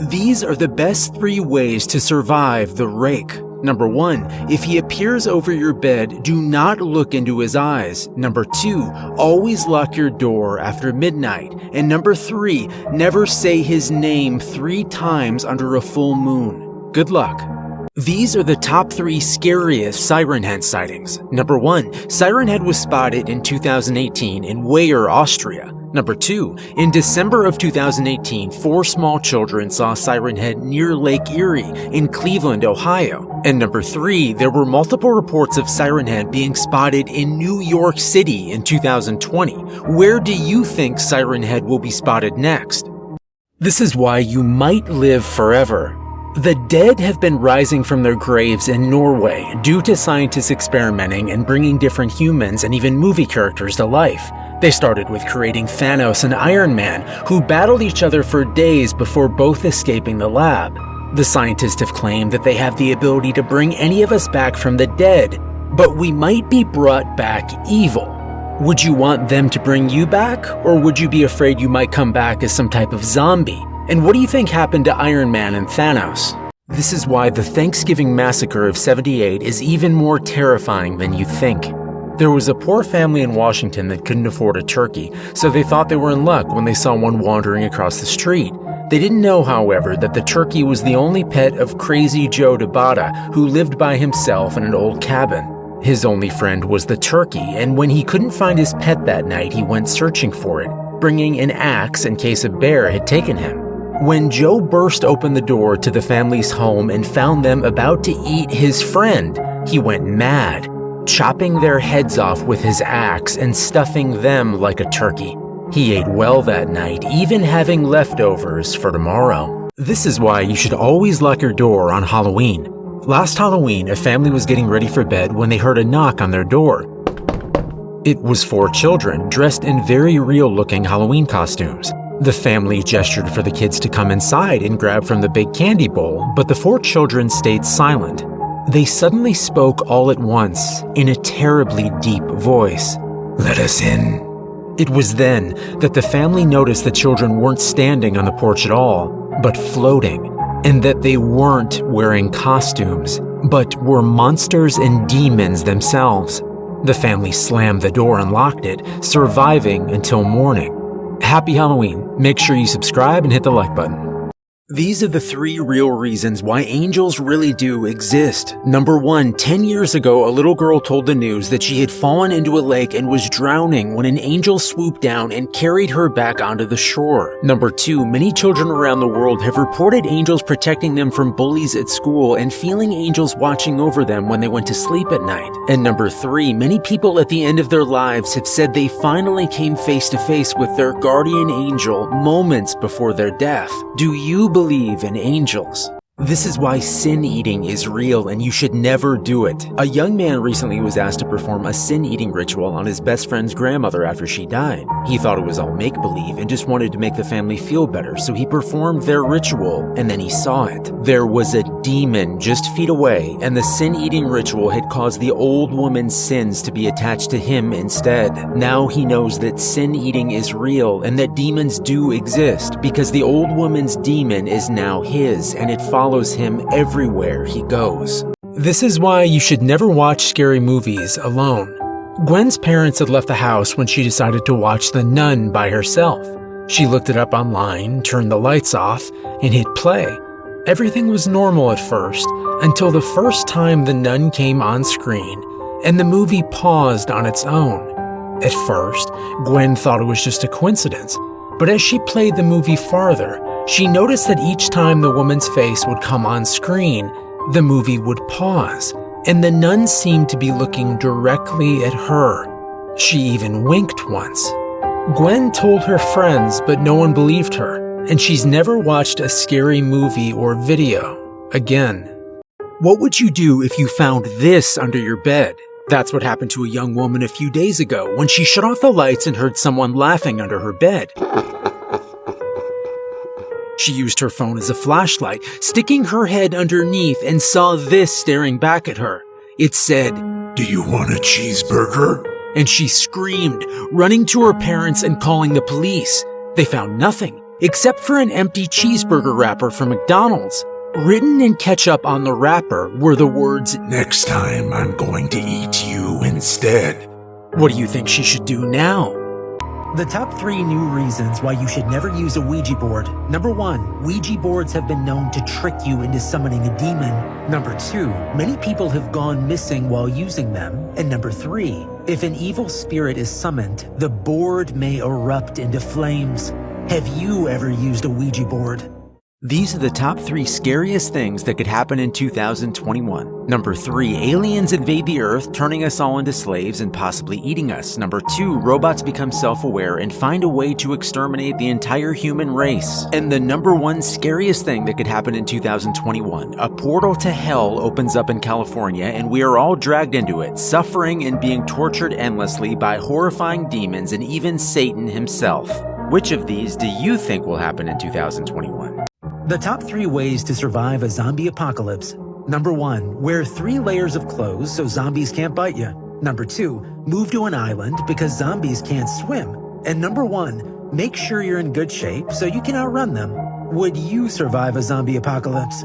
These are the best 3 ways to survive the rake. Number 1, if he appears over your bed, do not look into his eyes. Number 2, always lock your door after midnight. And number 3, never say his name 3 times under a full moon. Good luck. These are the top 3 scariest siren head sightings. Number 1, siren head was spotted in 2018 in Weyer, Austria. Number 2, in December of 2018, 4 small children saw siren head near Lake Erie in Cleveland, Ohio. And number 3, there were multiple reports of siren head being spotted in New York City in 2020. Where do you think siren head will be spotted next? This is why you might live forever. The dead have been rising from their graves in Norway due to scientists experimenting and bringing different humans and even movie characters to life. They started with creating Thanos and Iron Man, who battled each other for days before both escaping the lab. The scientists have claimed that they have the ability to bring any of us back from the dead, but we might be brought back evil. Would you want them to bring you back, or would you be afraid you might come back as some type of zombie? And what do you think happened to Iron Man and Thanos? This is why the Thanksgiving massacre of '78 is even more terrifying than you think. There was a poor family in Washington that couldn't afford a turkey, so they thought they were in luck when they saw one wandering across the street. They didn't know, however, that the turkey was the only pet of Crazy Joe DeBata, who lived by himself in an old cabin. His only friend was the turkey, and when he couldn't find his pet that night, he went searching for it, bringing an axe in case a bear had taken him. When Joe burst open the door to the family's home and found them about to eat his friend, he went mad, chopping their heads off with his axe and stuffing them like a turkey. He ate well that night, even having leftovers for tomorrow. This is why you should always lock your door on Halloween. Last Halloween, a family was getting ready for bed when they heard a knock on their door. It was 4 children dressed in very real-looking Halloween costumes. The family gestured for the kids to come inside and grab from the big candy bowl, but the 4 children stayed silent. They suddenly spoke all at once, in a terribly deep voice. "Let us in." It was then that the family noticed the children weren't standing on the porch at all, but floating, and that they weren't wearing costumes, but were monsters and demons themselves. The family slammed the door and locked it, surviving until morning. Happy Halloween. Make sure you subscribe and hit the like button. These are the 3 real reasons why angels really do exist. Number 1, 10 years ago, a little girl told the news that she had fallen into a lake and was drowning when an angel swooped down and carried her back onto the shore. Number 2, many children around the world have reported angels protecting them from bullies at school and feeling angels watching over them when they went to sleep at night. And number 3, many people at the end of their lives have said they finally came face to face with their guardian angel moments before their death. Do you believe in angels? This is why sin eating is real and you should never do it. A young man recently was asked to perform a sin eating ritual on his best friend's grandmother after she died. He thought it was all make-believe and just wanted to make the family feel better, so he performed their ritual and then he saw it. There was a demon just feet away, and the sin eating ritual had caused the old woman's sins to be attached to him instead. Now he knows that sin eating is real and that demons do exist because the old woman's demon is now his and it follows him everywhere he goes. This is why you should never watch scary movies alone. Gwen's parents had left the house when she decided to watch The Nun by herself. She looked it up online, turned the lights off, and hit play. Everything was normal at first, until the first time The Nun came on screen, and the movie paused on its own. At first, Gwen thought it was just a coincidence, but as she played the movie farther, she noticed that each time the woman's face would come on screen, the movie would pause, and the nun seemed to be looking directly at her. She even winked once. Gwen told her friends, but no one believed her, and she's never watched a scary movie or video again. What would you do if you found this under your bed? That's what happened to a young woman a few days ago when she shut off the lights and heard someone laughing under her bed. She used her phone as a flashlight, sticking her head underneath, and saw this staring back at her. It said, "Do you want a cheeseburger?" And she screamed, running to her parents and calling the police. They found nothing, except for an empty cheeseburger wrapper from McDonald's. Written in ketchup on the wrapper were the words, "Next time I'm going to eat you instead." What do you think she should do now? The top 3 new reasons why you should never use a Ouija board. Number 1, Ouija boards have been known to trick you into summoning a demon. Number 2, many people have gone missing while using them. And number 3, if an evil spirit is summoned, the board may erupt into flames. Have you ever used a Ouija board? These are the top 3 scariest things that could happen in 2021. Number 3, aliens invade the Earth, turning us all into slaves and possibly eating us. Number 2, robots become self-aware and find a way to exterminate the entire human race. And the number 1 scariest thing that could happen in 2021, a portal to hell opens up in California and we are all dragged into it, suffering and being tortured endlessly by horrifying demons and even Satan himself. Which of these do you think will happen in 2021? The top 3 ways to survive a zombie apocalypse. Number 1, wear 3 layers of clothes so zombies can't bite you. Number 2, move to an island because zombies can't swim. And number 1, make sure you're in good shape so you can outrun them. Would you survive a zombie apocalypse?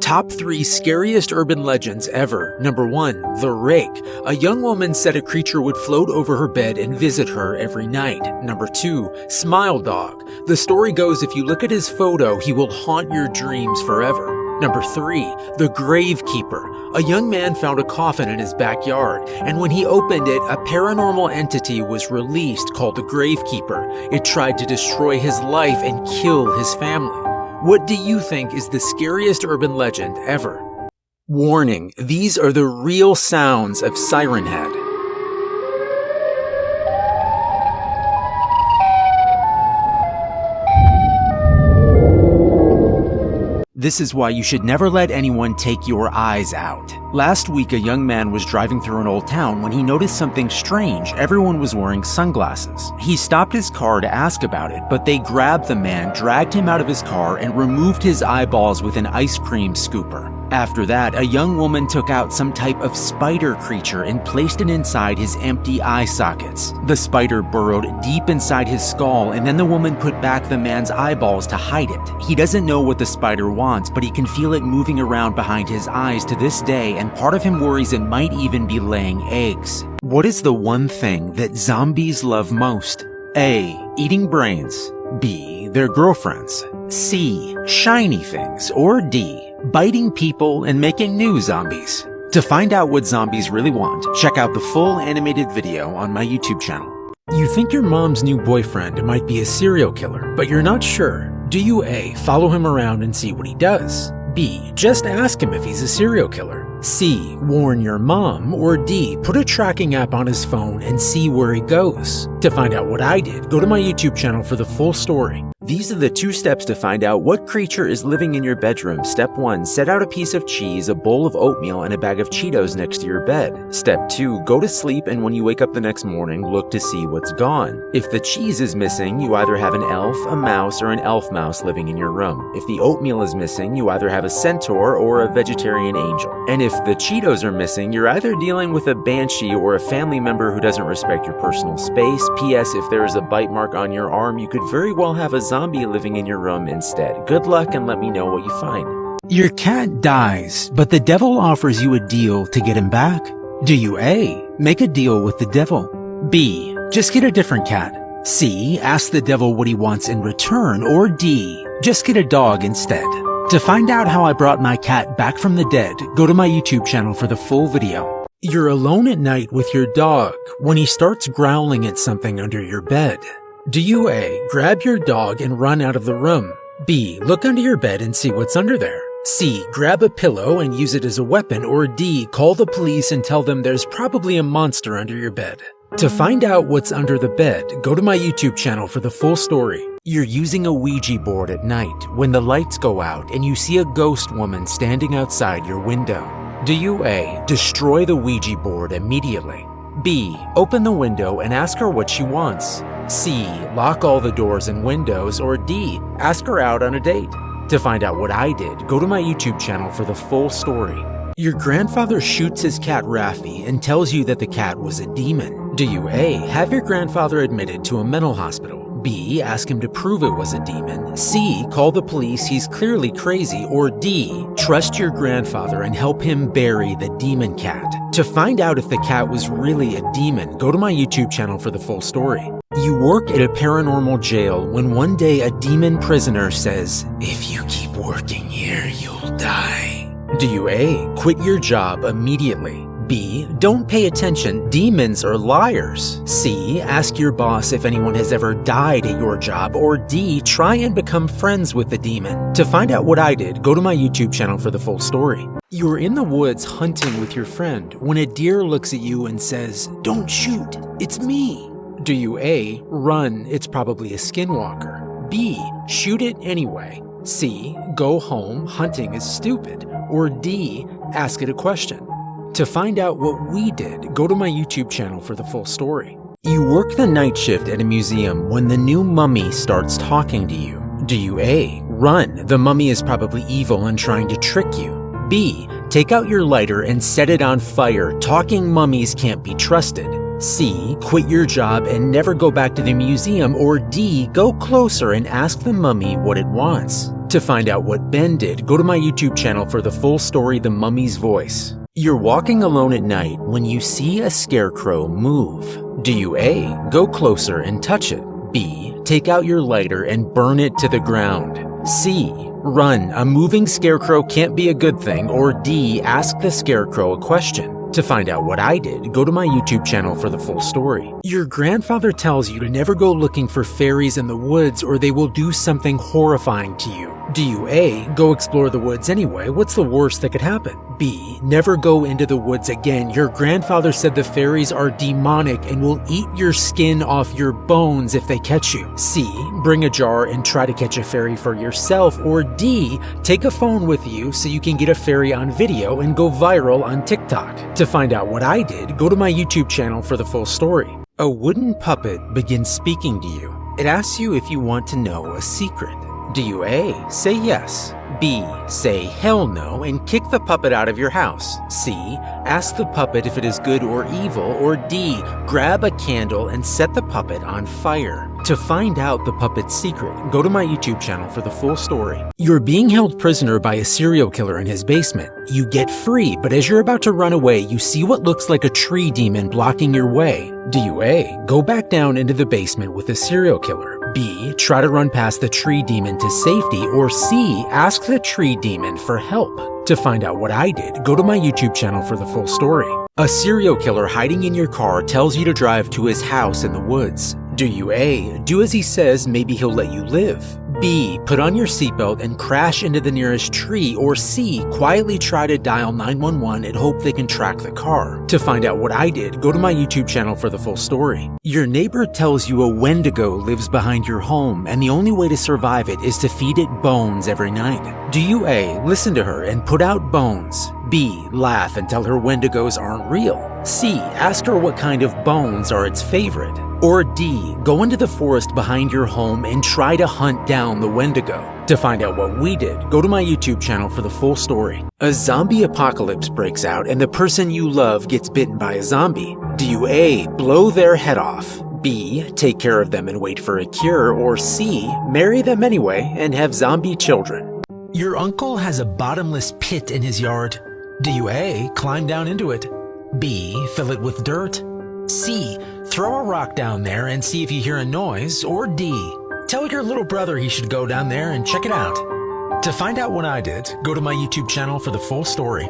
Top 3 scariest urban legends ever. Number 1, the rake. A young woman said a creature would float over her bed and visit her every night. Number 2, smile dog. The story goes if you look at his photo, he will haunt your dreams forever. Number 3, the gravekeeper. A young man found a coffin in his backyard, and when he opened it, a paranormal entity was released called the gravekeeper. It tried to destroy his life and kill his family. What do you think is the scariest urban legend ever? Warning, these are the real sounds of Siren Head. This is why you should never let anyone take your eyes out. Last week, a young man was driving through an old town when he noticed something strange. Everyone was wearing sunglasses. He stopped his car to ask about it, but they grabbed the man, dragged him out of his car, and removed his eyeballs with an ice cream scooper. After that, a young woman took out some type of spider creature and placed it inside his empty eye sockets. The spider burrowed deep inside his skull, and then the woman put back the man's eyeballs to hide it. He doesn't know what the spider wants, but he can feel it moving around behind his eyes to this day, and part of him worries it might even be laying eggs. What is the one thing that zombies love most? A, eating brains. B, their girlfriends. C, shiny things. Or D, biting people and making new zombies. To find out what zombies really want, check out the full animated video on my YouTube channel. You think your mom's new boyfriend might be a serial killer, but you're not sure. Do you A, follow him around and see what he does? B, just ask him if he's a serial killer? C, warn your mom? Or D, put a tracking app on his phone and see where he goes? To find out what I did, go to my YouTube channel for the full story. These are the 2 steps to find out what creature is living in your bedroom. Step 1, set out a piece of cheese, a bowl of oatmeal, and a bag of Cheetos next to your bed. Step 2, go to sleep, and when you wake up the next morning, look to see what's gone. If the cheese is missing, you either have an elf, a mouse, or an elf mouse living in your room. If the oatmeal is missing, you either have a centaur or a vegetarian angel. And if the Cheetos are missing, you're either dealing with a banshee or a family member who doesn't respect your personal space. P.S. If there is a bite mark on your arm, you could very well have a zombie living in your room instead. Good luck and let me know what you find. Your cat dies, but the devil offers you a deal to get him back. Do you A, make a deal with the devil? B, just get a different cat? C, ask the devil what he wants in return? Or D, just get a dog instead? To find out how I brought my cat back from the dead, go to my YouTube channel for the full video. You're alone at night with your dog when he starts growling at something under your bed. Do you A, grab your dog and run out of the room? B, look under your bed and see what's under there? C, grab a pillow and use it as a weapon? Or D, call the police and tell them there's probably a monster under your bed? To find out what's under the bed, go to my YouTube channel for the full story. You're using a Ouija board at night when the lights go out and you see a ghost woman standing outside your window. Do you A, destroy the Ouija board immediately? B, open the window and ask her what she wants? C, lock all the doors and windows? Or D, ask her out on a date? To find out what I did, go to my YouTube channel for the full story. Your grandfather shoots his cat Raffy and tells you that the cat was a demon. Do you A, have your grandfather admitted to a mental hospital? B. Ask him to prove it was a demon. C. Call the police, he's clearly crazy. Or D. Trust your grandfather and help him bury the demon cat. To find out if the cat was really a demon, go to my YouTube channel for the full story. You work at a paranormal jail when one day a demon prisoner says, "If you keep working here, you'll die." Do you A. Quit your job immediately? B. Don't pay attention, demons are liars. C. Ask your boss if anyone has ever died at your job. Or D. Try and become friends with the demon. To find out what I did, go to my YouTube channel for the full story. You're in the woods hunting with your friend when a deer looks at you and says, "Don't shoot, it's me." Do you A. Run, it's probably a skinwalker. B. Shoot it anyway. C. Go home, hunting is stupid. Or D. Ask it a question. To find out what we did, go to my YouTube channel for the full story. You work the night shift at a museum when the new mummy starts talking to you. Do you A. Run, the mummy is probably evil and trying to trick you. B. Take out your lighter and set it on fire, talking mummies can't be trusted. C. Quit your job and never go back to the museum. Or D. Go closer and ask the mummy what it wants. To find out what Ben did, go to my YouTube channel for the full story, The Mummy's Voice. You're walking alone at night when you see a scarecrow move. Do you A. Go closer and touch it? B. Take out your lighter and burn it to the ground. C. Run, a moving scarecrow can't be a good thing. Or D. Ask the scarecrow a question. To find out what I did, go to my YouTube channel for the full story. Your grandfather tells you to never go looking for fairies in the woods or they will do something horrifying to you. Do you A. Go explore the woods anyway? What's the worst that could happen? B. Never go into the woods again. Your grandfather said the fairies are demonic and will eat your skin off your bones if they catch you. C. Bring a jar and try to catch a fairy for yourself. Or D. Take a phone with you so you can get a fairy on video and go viral on TikTok. To find out what I did, go to my YouTube channel for the full story. A wooden puppet begins speaking to you. It asks you if you want to know a secret. Do you A. Say yes? B. Say hell no and kick the puppet out of your house? C. Ask the puppet if it is good or evil? Or D. Grab a candle and set the puppet on fire? To find out the puppet's secret, go to my YouTube channel for the full story. You're being held prisoner by a serial killer in his basement. You get free, but as you're about to run away, you see what looks like a tree demon blocking your way. Do you A. Go back down into the basement with the serial killer? B. Try to run past the tree demon to safety? Or C. Ask the tree demon for help? To find out what I did, go to my YouTube channel for the full story. A serial killer hiding in your car tells you to drive to his house in the woods. Do you A. Do as he says, maybe he'll let you live? B. Put on your seatbelt and crash into the nearest tree? Or C. Quietly try to dial 911 and hope they can track the car? To find out what I did, go to my YouTube channel for the full story. Your neighbor tells you a Wendigo lives behind your home and the only way to survive it is to feed it bones every night. Do you A. Listen to her and put out bones? B. Laugh and tell her Wendigos aren't real? C. Ask her what kind of bones are its favorite? Or D. Go into the forest behind your home and try to hunt down the Wendigo? To find out what we did, go to my YouTube channel for the full story. A zombie apocalypse breaks out and the person you love gets bitten by a zombie. Do you A. Blow their head off? B. Take care of them and wait for a cure? Or C. Marry them anyway and have zombie children? Your uncle has a bottomless pit in his yard. Do you A. Climb down into it? B. Fill it with dirt? C. Throw a rock down there and see if you hear a noise? Or D. Tell your little brother he should go down there and check it out? To find out what I did, go to my YouTube channel for the full story.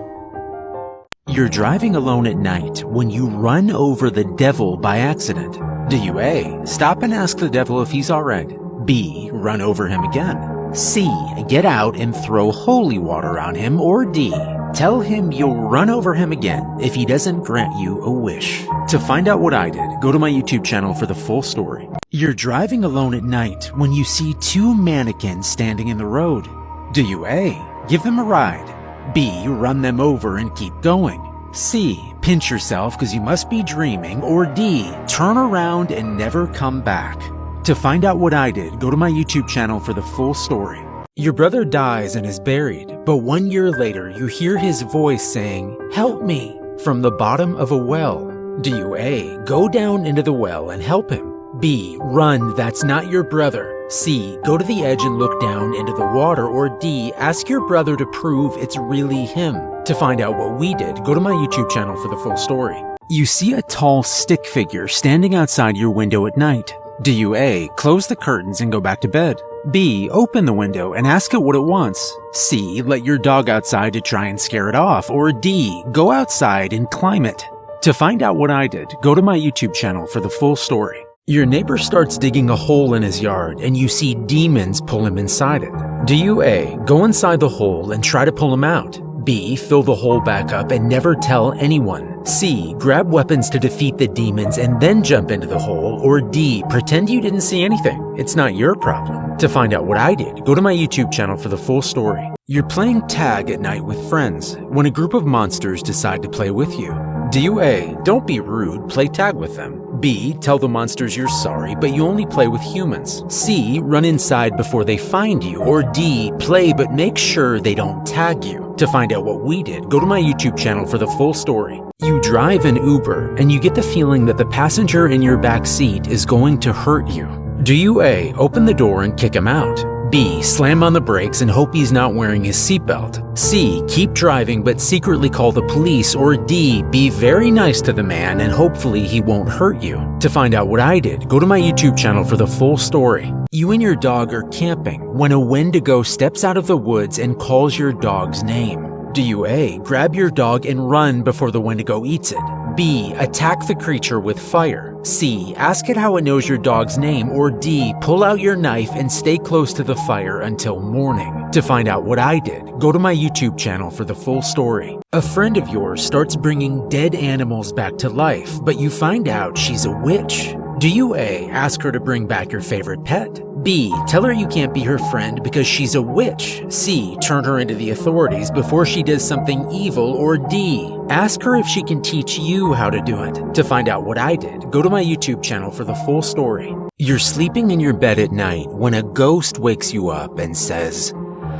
You're driving alone at night when you run over the devil by accident. Do you A. Stop and ask the devil if he's alright? B. Run over him again? C. Get out and throw holy water on him? Or D. Tell him you'll run over him again if he doesn't grant you a wish? To find out what I did, go to my YouTube channel for the full story. You're driving alone at night when you see two mannequins standing in the road. Do you A. Give them a ride? B. Run them over and keep going? C. Pinch yourself because you must be dreaming? Or D. Turn around and never come back? To find out what I did, go to my YouTube channel for the full story. Your brother dies and is buried, but 1 year later you hear his voice saying, "Help me," from the bottom of a well. Do you A. Go down into the well and help him? B. Run, that's not your brother. C. Go to the edge and look down into the water. Or D. Ask your brother to prove it's really him. To find out what we did, go to my YouTube channel for the full story. You see a tall stick figure standing outside your window at night. Do you A. Close the curtains and go back to bed? B. Open the window and ask it what it wants? C. Let your dog outside to try and scare it off? Or D. Go outside and climb it? To find out what I did, go to my YouTube channel for the full story. Your neighbor starts digging a hole in his yard and you see demons pull him inside it. Do you A. Go inside the hole and try to pull him out? B. Fill the hole back up and never tell anyone? C. Grab weapons to defeat the demons and then jump into the hole? Or D. Pretend you didn't see anything. It's not your problem. To find out what I did, go to my YouTube channel for the full story. You're playing tag at night with friends when a group of monsters decide to play with you. Do you A. Don't be rude, play tag with them? B. Tell the monsters you're sorry, but you only play with humans? C. Run inside before they find you? Or D. Play but make sure they don't tag you? To find out what we did, go to my YouTube channel for the full story. You drive an Uber and you get the feeling that the passenger in your back seat is going to hurt you. Do you A. Open the door and kick him out? B. Slam on the brakes and hope he's not wearing his seatbelt? C. Keep driving but secretly call the police? Or D. Be very nice to the man and hopefully he won't hurt you? To find out what I did, go to my YouTube channel for the full story. You and your dog are camping when a Wendigo steps out of the woods and calls your dog's name. Do you A. Grab your dog and run before the Wendigo eats it? B. Attack the creature with fire? C. Ask it how it knows your dog's name? Or D. Pull out your knife and stay close to the fire until morning? To find out what I did, go to my YouTube channel for the full story. A friend of yours starts bringing dead animals back to life, but you find out she's a witch. Do you A. Ask her to bring back your favorite pet? B. Tell her you can't be her friend because she's a witch? C. Turn her into the authorities before she does something evil? Or D. Ask her if she can teach you how to do it? To find out what I did, go to my YouTube channel for the full story. You're sleeping in your bed at night when a ghost wakes you up and says,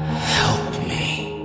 "Help me."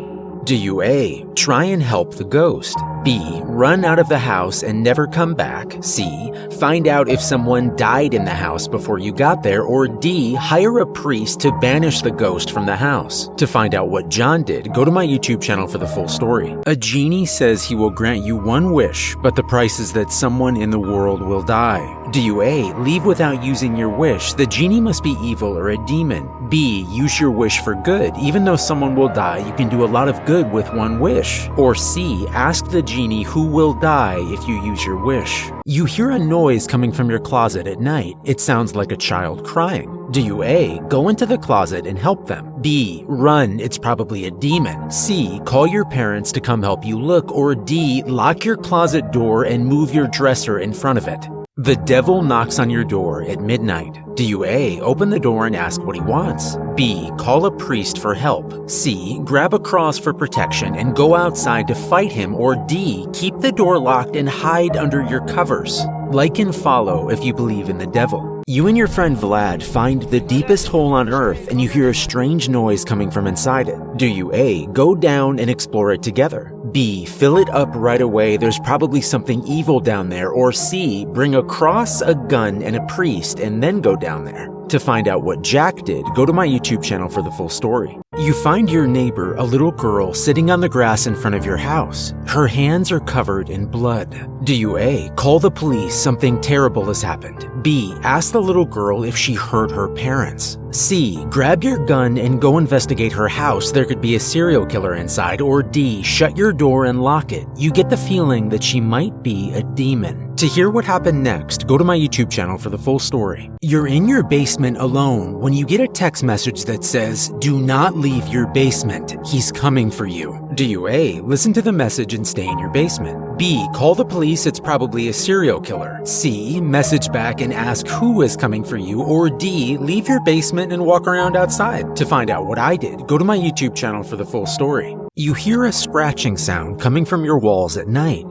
Do you A. Try and help the ghost? B. Run out of the house and never come back? C. Find out if someone died in the house before you got there? Or D. Hire a priest to banish the ghost from the house? To find out what John did, go to my YouTube channel for the full story. A genie says he will grant you one wish, but the price is that someone in the world will die. Do you A. Leave without using your wish? The genie must be evil or a demon. B. Use your wish for good. Even though someone will die, you can do a lot of good with one wish. Or C. Ask the genie who will die if you use your wish. You hear a noise coming from your closet at night. It sounds like a child crying. Do you A. Go into the closet and help them? B. Run, it's probably a demon. C. Call your parents to come help you look? Or D. Lock your closet door and move your dresser in front of it? The devil knocks on your door at midnight. Do you A. Open the door and ask what he wants? B. Call a priest for help? C. Grab a cross for protection and go outside to fight him? Or D. Keep the door locked and hide under your covers? Like and follow if you believe in the devil. You and your friend Vlad find the deepest hole on Earth and you hear a strange noise coming from inside it. Do you A. Go down and explore it together? B. Fill it up right away, there's probably something evil down there? Or C. Bring a cross, a gun, and a priest and then go down there? To find out what Jack did, go to my YouTube channel for the full story. You find your neighbor, a little girl, sitting on the grass in front of your house. Her hands are covered in blood. Do you A. Call the police, something terrible has happened? B. Ask the little girl if she hurt her parents? C. Grab your gun and go investigate her house, there could be a serial killer inside? Or D. Shut your door and lock it, you get the feeling that she might be a demon? To hear what happened next, go to my YouTube channel for the full story. You're in your basement alone when you get a text message that says, "Do not leave your basement, he's coming for you." Do you A. Listen to the message and stay in your basement? B. Call the police, it's probably a serial killer? C. Message back and ask who is coming for you? Or D. Leave your basement and walk around outside? To find out what I did, go to my YouTube channel for the full story. You hear a scratching sound coming from your walls at night.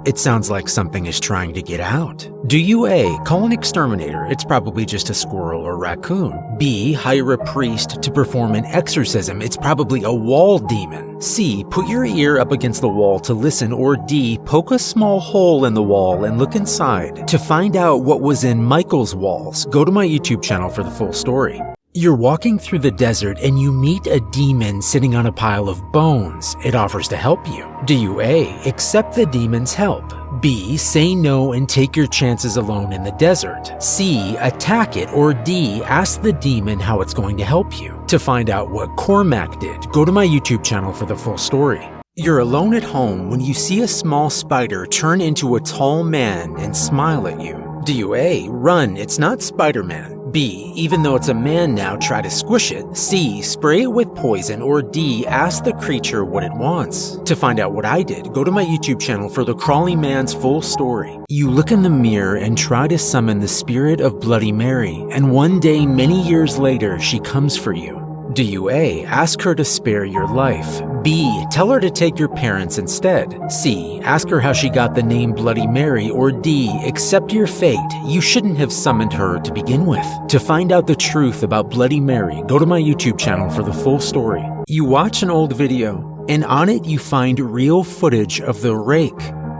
It sounds like something is trying to get out. Do you A, call an exterminator? It's probably just a squirrel or raccoon. B, hire a priest to perform an exorcism. It's probably a wall demon. C, put your ear up against the wall to listen. Or D, poke a small hole in the wall and look inside. To find out what was in Michael's walls, go to my YouTube channel for the full story. You're walking through the desert and you meet a demon sitting on a pile of bones. It offers to help you. Do you A, accept the demon's help? B, say no and take your chances alone in the desert? C, attack it? Or D, ask the demon how it's going to help you? To find out what Cormac did, go to my YouTube channel for the full story. You're alone at home when you see a small spider turn into a tall man and smile at you. Do you A, run, it's not Spider-Man? B, even though it's a man now, try to squish it? C, spray it with poison? Or D, ask the creature what it wants? To find out what I did, go to my YouTube channel for the Crawly Man's full story. You look in the mirror and try to summon the spirit of Bloody Mary, and one day many years later, she comes for you. Do you A, ask her to spare your life? B, tell her to take your parents instead? C, ask her how she got the name Bloody Mary? Or D, accept your fate, you shouldn't have summoned her to begin with? To find out the truth about Bloody Mary, go to my YouTube channel for the full story. You watch an old video, and on it you find real footage of the rake.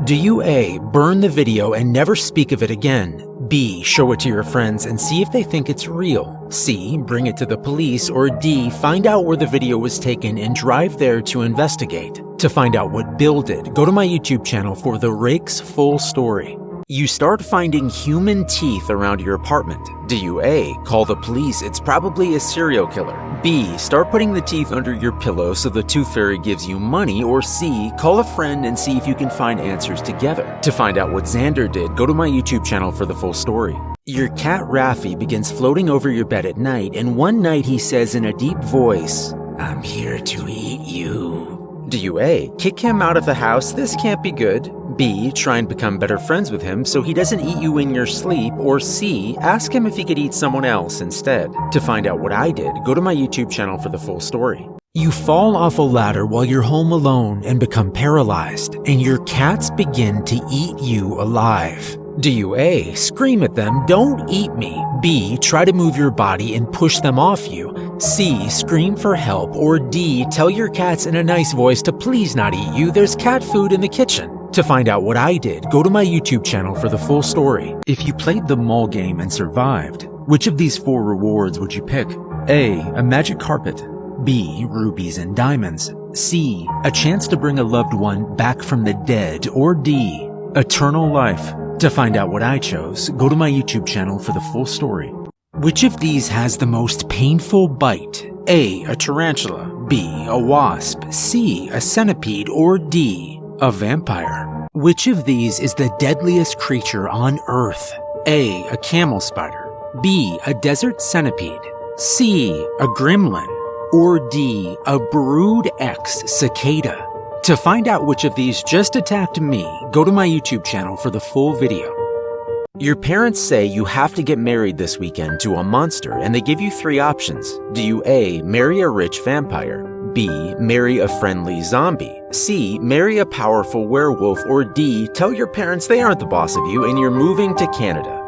Do you A, burn the video and never speak of it again? B, show it to your friends and see if they think it's real? C, bring it to the police? Or D, find out where the video was taken and drive there to investigate? To find out what Bill did, go to my YouTube channel for the rake's full story. You start finding human teeth around your apartment. Do you A, call the police? It's probably a serial killer. B, start putting the teeth under your pillow so the tooth fairy gives you money? Or C, call a friend and see if you can find answers together? To find out what Xander did, go to my YouTube channel for the full story. Your cat Raffi begins floating over your bed at night, and one night he says in a deep voice, "I'm here to eat you." Do you A, kick him out of the house? This can't be good. B, try and become better friends with him so he doesn't eat you in your sleep? Or C, ask him if he could eat someone else instead? To find out what I did, go to my YouTube channel for the full story. You fall off a ladder while you're home alone and become paralyzed, and your cats begin to eat you alive. Do you A, scream at them, "Don't eat me"? B, try to move your body and push them off you? C, scream for help? Or D, tell your cats in a nice voice to please not eat you, there's cat food in the kitchen? To find out what I did, go to my YouTube channel for the full story. If you played the mall game and survived, which of these 4 rewards would you pick? A, a magic carpet. B, rubies and diamonds. C, a chance to bring a loved one back from the dead. Or D, eternal life. To find out what I chose, go to my YouTube channel for the full story. Which of these has the most painful bite? A, a tarantula. B, a wasp. C, a centipede. Or D, a vampire? Which of these is the deadliest creature on Earth? A, a camel spider. B, a desert centipede. C, a gremlin. Or D, a Brood X cicada? To find out which of these just attacked me, go to my YouTube channel for the full video. Your parents say you have to get married this weekend to a monster, and they give you 3 options. Do you A, marry a rich vampire? B, marry a friendly zombie? C, marry a powerful werewolf? Or D, tell your parents they aren't the boss of you and you're moving to Canada?